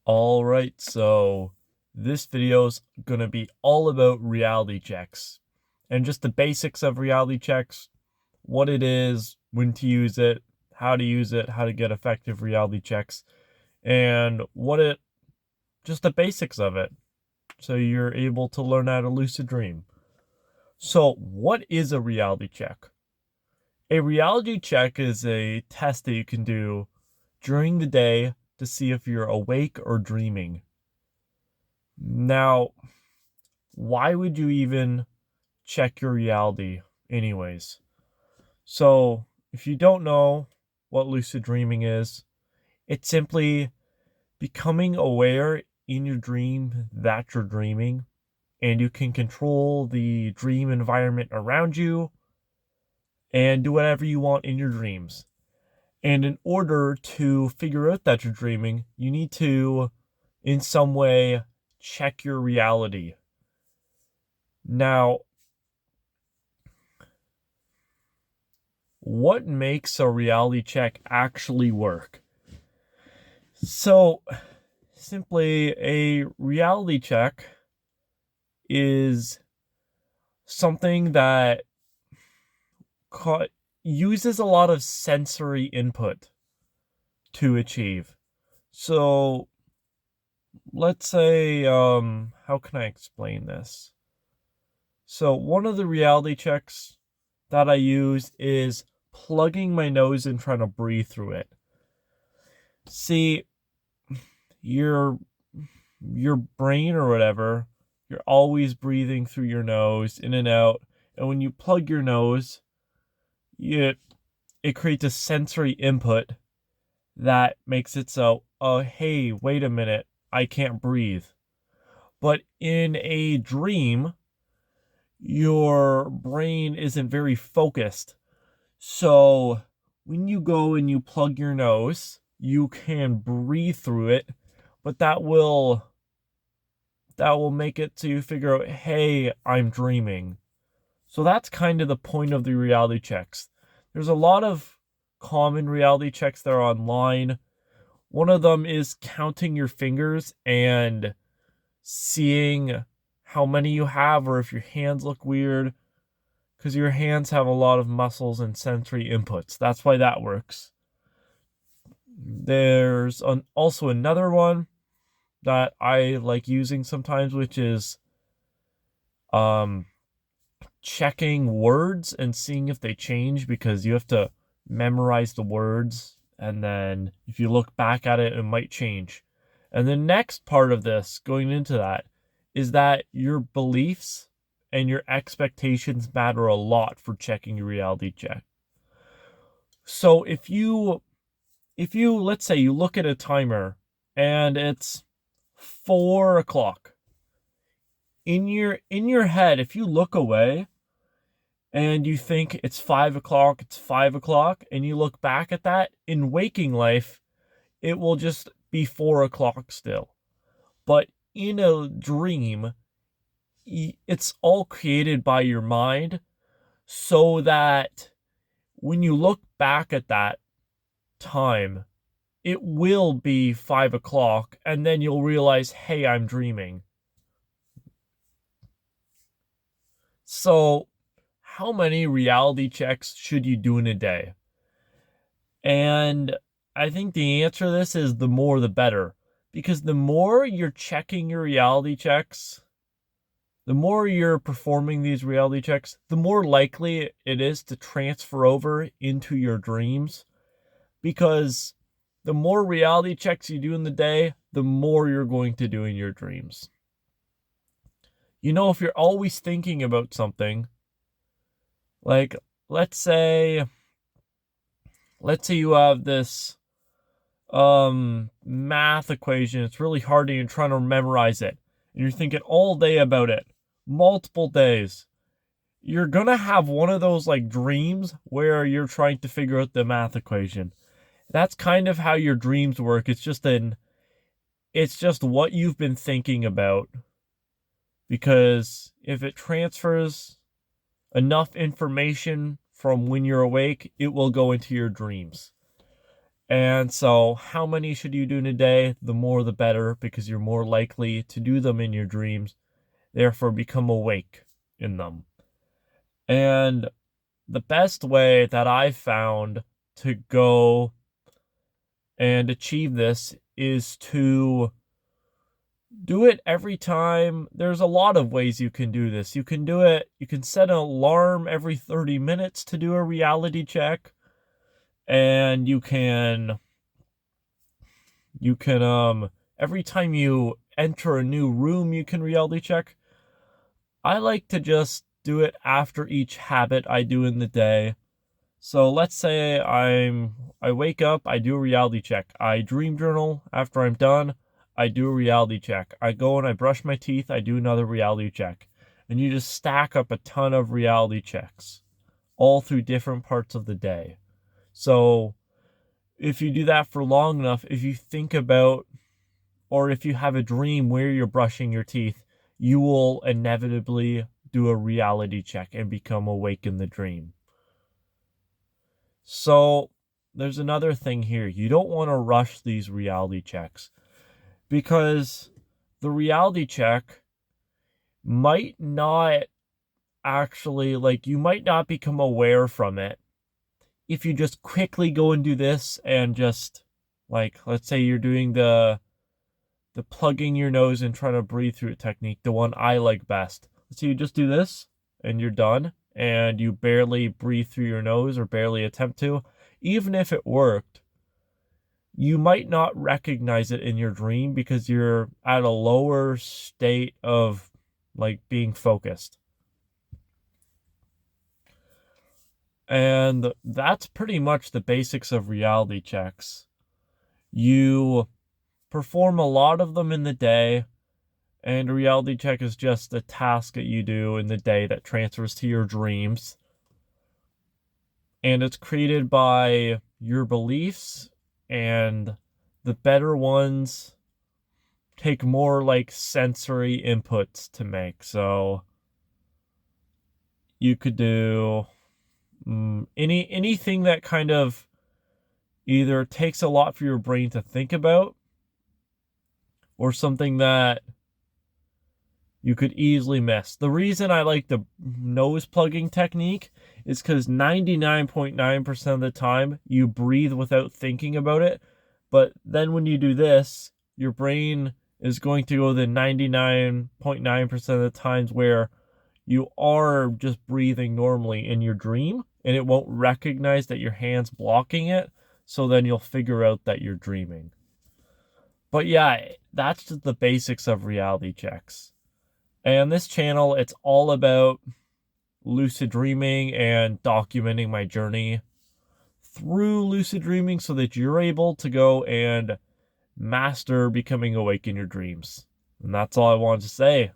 Alright, so this video is going to be all about reality checks and just the basics of reality checks, what it is, when to use it, how to get effective reality checks, and just the basics of it, so you're able to learn how to lucid dream. So what is a reality check? A reality check is a test that you can do during the day to see if you're awake or dreaming. Now, why would you even check your reality anyways? So, if you don't know what lucid dreaming is, it's simply becoming aware in your dream that you're dreaming, and you can control the dream environment around you and do whatever you want in your dreams. And in order to figure out that you're dreaming, you need to, in some way, check your reality. Now, what makes a reality check actually work? So, simply, a reality check is something that uses a lot of sensory input to achieve. So, let's say, how can I explain this? So, one of the reality checks that I use is plugging my nose and trying to breathe through it. See, your brain or whatever, you're always breathing through your nose, in and out, and when you plug your nose, it creates a sensory input that makes it so, oh, hey, wait a minute, I can't breathe. But in a dream, your brain isn't very focused. So when you go and you plug your nose, you can breathe through it, but that will make it so you figure out, hey, I'm dreaming. So that's kind of the point of the reality checks. There's a lot of common reality checks that are online. One of them is counting your fingers and seeing how many you have, or if your hands look weird, because your hands have a lot of muscles and sensory inputs. That's why that works. There's also another one that I like using sometimes, which is checking words and seeing if they change, because you have to memorize the words, and then if you look back at it, it might change. And the next part of this, going into that, is that your beliefs and your expectations matter a lot for checking your reality check. So if you let's say you look at a timer and it's 4 o'clock, in your head, if you look away and you think it's 5 o'clock, and you look back at that, in waking life, it will just be 4 o'clock still. But in a dream, it's all created by your mind, so that when you look back at that time, it will be 5 o'clock, and then you'll realize, hey, I'm dreaming. So, how many reality checks should you do in a day? And I think the answer to this is the more the better. Because the more you're checking your reality checks, the more you're performing these reality checks, the more likely it is to transfer over into your dreams. Because the more reality checks you do in the day, the more you're going to do in your dreams. You know, if you're always thinking about something, like, let's say you have this math equation. It's really hard and you're trying to memorize it, and you're thinking all day about it, multiple days. You're gonna have one of those like dreams where you're trying to figure out the math equation. That's kind of how your dreams work. It's just what you've been thinking about. Because if it transfers enough information from when you're awake, it will go into your dreams. And so how many should you do in a day? The more the better, because you're more likely to do them in your dreams, therefore become awake in them. And the best way that I've found to go and achieve this is to do it every time. There's a lot of ways you can do this. You can set an alarm every 30 minutes to do a reality check. And you can every time you enter a new room, you can reality check. I like to just do it after each habit I do in the day. So let's say I wake up, I do a reality check. I dream journal. After I'm done, I do a reality check. I go and I brush my teeth, I do another reality check. And you just stack up a ton of reality checks all through different parts of the day. So if you do that for long enough, if you think about, or if you have a dream where you're brushing your teeth, you will inevitably do a reality check and become awake in the dream. So there's another thing here. You don't want to rush these reality checks, because the reality check might not actually, like, you might not become aware from it if you just quickly go and do this and just, like, let's say you're doing the plugging your nose and trying to breathe through it technique, the one I like best. Let's say you just do this and you're done and you barely breathe through your nose or barely attempt to. Even if it worked, you might not recognize it in your dream because you're at a lower state of, like, being focused. And that's pretty much the basics of reality checks. You perform a lot of them in the day, and a reality check is just a task that you do in the day that transfers to your dreams. And it's created by your beliefs, and the better ones take more, like, sensory inputs to make. So you could do anything that kind of either takes a lot for your brain to think about, or something that you could easily miss. The reason I like the nose plugging technique is because 99.9% of the time you breathe without thinking about it. But then when you do this, your brain is going to go the 99.9% of the times where you are just breathing normally in your dream, and it won't recognize that your hand's blocking it. So then you'll figure out that you're dreaming. But yeah, that's just the basics of reality checks. And this channel, it's all about lucid dreaming and documenting my journey through lucid dreaming so that you're able to go and master becoming awake in your dreams. And that's all I wanted to say.